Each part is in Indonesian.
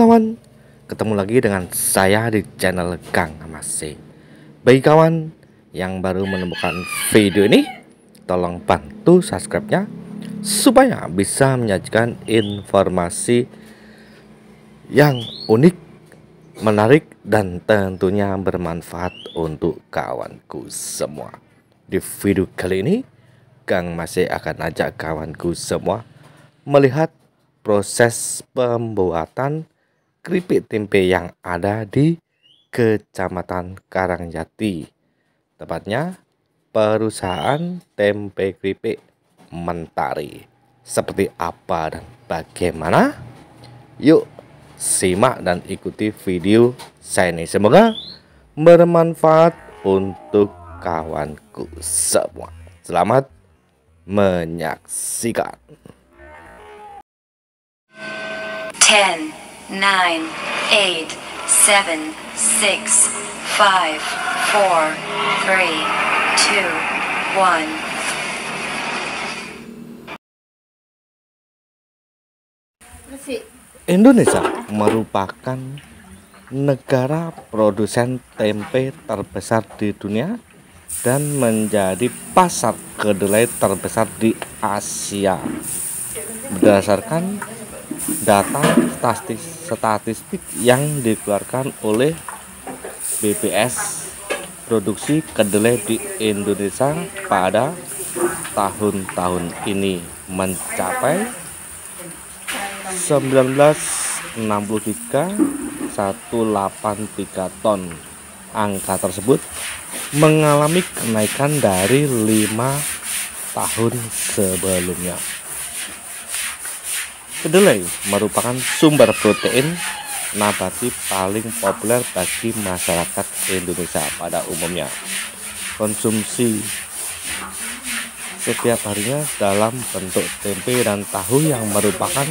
kawan, ketemu lagi dengan saya di channel Kang Amase. Bagi kawan yang baru menemukan video ini, tolong bantu subscribe-nya supaya bisa menyajikan informasi yang unik, menarik, dan tentunya bermanfaat untuk kawanku semua. Di video kali ini, Kang masih akan ajak kawanku semua melihat proses pembuatan keripik tempe yang ada di Kecamatan Karangjati, tepatnya perusahaan tempe keripik Mentari. Seperti apa dan bagaimana? Yuk simak dan ikuti video saya ini, semoga bermanfaat untuk kawanku semua. Selamat menyaksikan. 10, 9, 8, 7, 6, 5, 4, 3, 2, 1. Indonesia merupakan negara produsen tempe terbesar di dunia dan menjadi pasar kedelai terbesar di Asia. Berdasarkan data statistik yang dikeluarkan oleh BPS, produksi kedelai di Indonesia pada tahun-tahun ini mencapai 1963,183 ton. Angka tersebut mengalami kenaikan dari 5 tahun sebelumnya. Kedelai merupakan sumber protein nabati paling populer bagi masyarakat Indonesia pada umumnya. Konsumsi setiap harinya dalam bentuk tempe dan tahu yang merupakan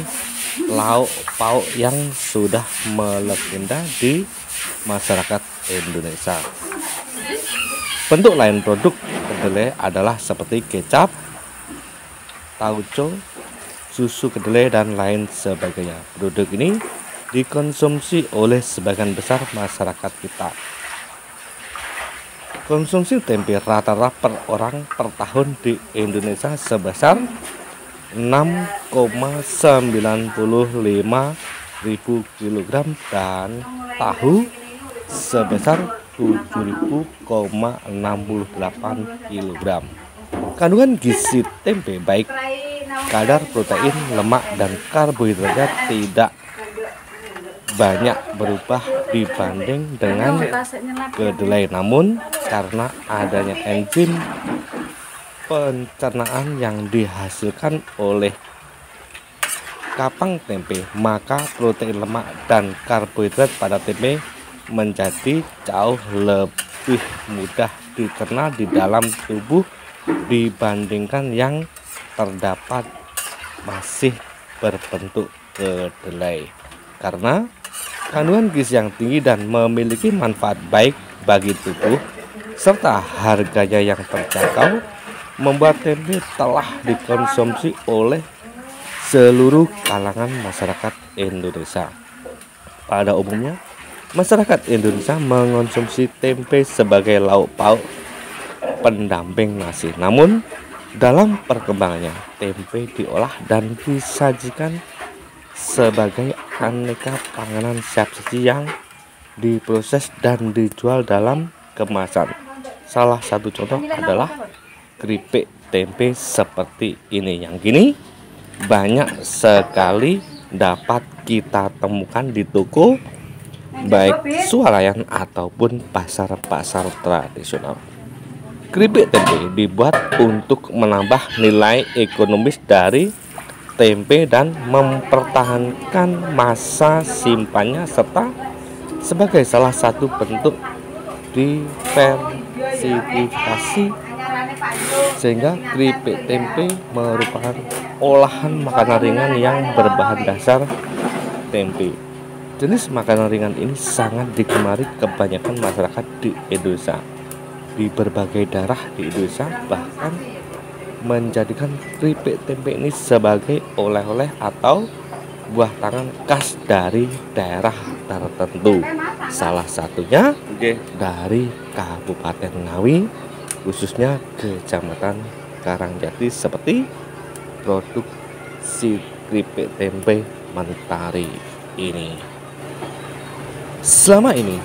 lauk pauk yang sudah melegenda di masyarakat Indonesia. Bentuk lain produk kedelai adalah seperti kecap, tauco, susu kedelai, dan lain sebagainya. Produk ini dikonsumsi oleh sebagian besar masyarakat kita. Konsumsi tempe rata-rata per orang per tahun di Indonesia sebesar 6,95 ribu kilogram dan tahu sebesar 7.068 kilogram. Kandungan gizi tempe baik kadar protein, lemak, dan karbohidrat tidak banyak berubah dibanding dengan kedelai. Namun karena adanya enzim pencernaan yang dihasilkan oleh kapang tempe, maka protein, lemak, dan karbohidrat pada tempe menjadi jauh lebih mudah dicerna di dalam tubuh dibandingkan yang terdapat masih berbentuk kedelai. Karena kandungan gizi yang tinggi dan memiliki manfaat baik bagi tubuh serta harganya yang terjangkau, membuat tempe telah dikonsumsi oleh seluruh kalangan masyarakat Indonesia. Pada umumnya, masyarakat Indonesia mengonsumsi tempe sebagai lauk pauk pendamping nasi. Namun dalam perkembangannya, tempe diolah dan disajikan sebagai aneka panganan siap saji yang diproses dan dijual dalam kemasan. Salah satu contoh adalah keripik tempe seperti ini, yang kini banyak sekali dapat kita temukan di toko baik swalayan ataupun pasar-pasar tradisional. Keripik tempe dibuat untuk menambah nilai ekonomis dari tempe dan mempertahankan masa simpannya, serta sebagai salah satu bentuk diversifikasi, sehingga keripik tempe merupakan olahan makanan ringan yang berbahan dasar tempe. Jenis makanan ringan ini sangat digemari kebanyakan masyarakat di Indonesia. Di berbagai daerah di Indonesia bahkan menjadikan keripik tempe ini sebagai oleh-oleh atau buah tangan khas dari daerah tertentu. Salah satunya dari Kabupaten Ngawi, khususnya Kecamatan Karangjati, seperti produk si keripik tempe mentari ini. Selama ini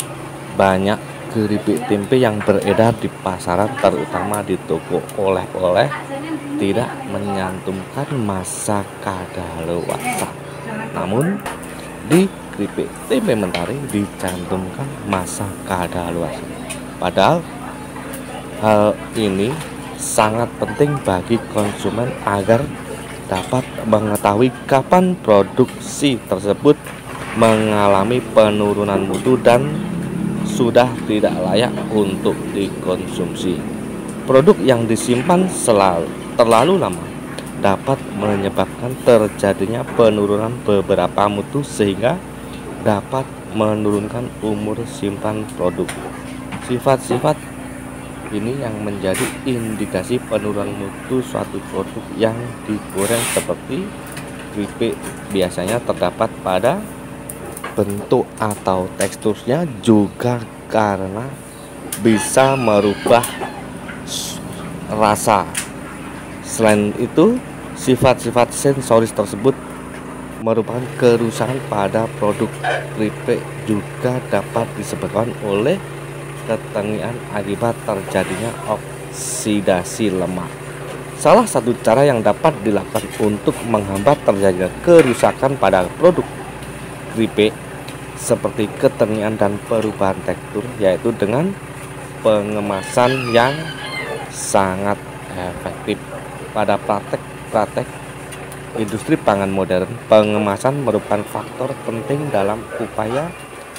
banyak keripik tempe yang beredar di pasaran, terutama di toko oleh-oleh, tidak menyantumkan masa kadaluarsa. Namun di keripik tempe mentari dicantumkan masa kadaluarsa. Padahal hal ini sangat penting bagi konsumen agar dapat mengetahui kapan produksi tersebut mengalami penurunan mutu dan sudah tidak layak untuk dikonsumsi. Produk yang disimpan terlalu lama dapat menyebabkan terjadinya penurunan beberapa mutu sehingga dapat menurunkan umur simpan produk. Sifat-sifat ini yang menjadi indikasi penurunan mutu suatu produk yang digoreng seperti keripik. Biasanya terdapat pada bentuk atau teksturnya, juga karena bisa merubah rasa. Selain itu, sifat-sifat sensoris tersebut merupakan kerusakan pada produk keripik juga dapat disebabkan oleh ketengian akibat terjadinya oksidasi lemak. Salah satu cara yang dapat dilakukan untuk menghambat terjadinya kerusakan pada produk keripik seperti ketengian dan perubahan tekstur, yaitu dengan pengemasan yang sangat efektif. Pada praktek industri pangan modern, pengemasan merupakan faktor penting dalam upaya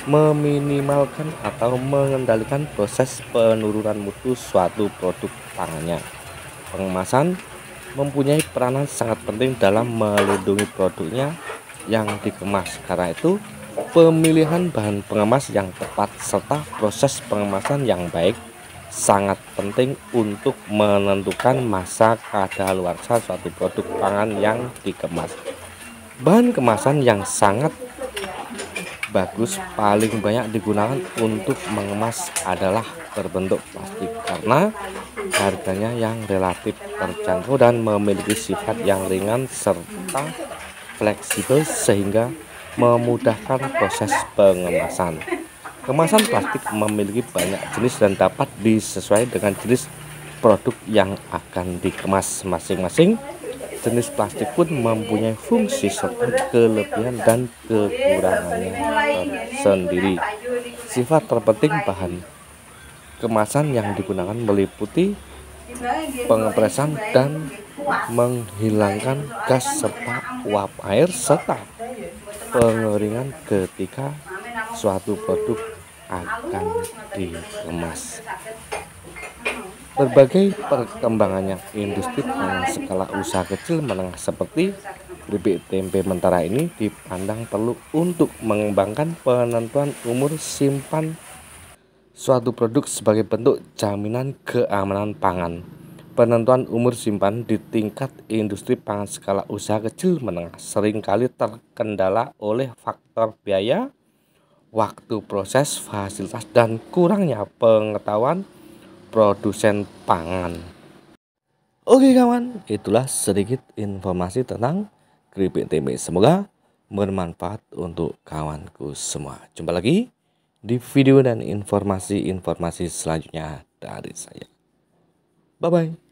meminimalkan atau mengendalikan proses penurunan mutu suatu produk pangannya. Pengemasan mempunyai peranan sangat penting dalam melindungi produknya yang dikemas. Karena itu, pemilihan bahan pengemas yang tepat serta proses pengemasan yang baik sangat penting untuk menentukan masa kadaluarsa suatu produk pangan yang dikemas. Bahan kemasan yang sangat bagus paling banyak digunakan untuk mengemas adalah berbentuk plastik, karena harganya yang relatif terjangkau dan memiliki sifat yang ringan serta fleksibel sehingga memudahkan proses pengemasan. Kemasan plastik memiliki banyak jenis dan dapat disesuaikan dengan jenis produk yang akan dikemas. Masing-masing jenis plastik pun mempunyai fungsi serta kelebihan dan kekurangannya tersendiri. Sifat terpenting bahan kemasan yang digunakan meliputi pengepresan dan menghilangkan gas serta uap air serta pengeringan ketika suatu produk akan dikemas. Berbagai perkembangannya industri pangan skala usaha kecil menengah seperti keripik tempe mentara ini dipandang perlu untuk mengembangkan penentuan umur simpan suatu produk sebagai bentuk jaminan keamanan pangan. Penentuan umur simpan di tingkat industri pangan skala usaha kecil menengah seringkali terkendala oleh faktor biaya, waktu proses, fasilitas, dan kurangnya pengetahuan produsen pangan. Oke kawan, itulah sedikit informasi tentang keripik tempe. Semoga bermanfaat untuk kawanku semua. Jumpa lagi di video dan informasi-informasi selanjutnya dari saya. Bye-bye.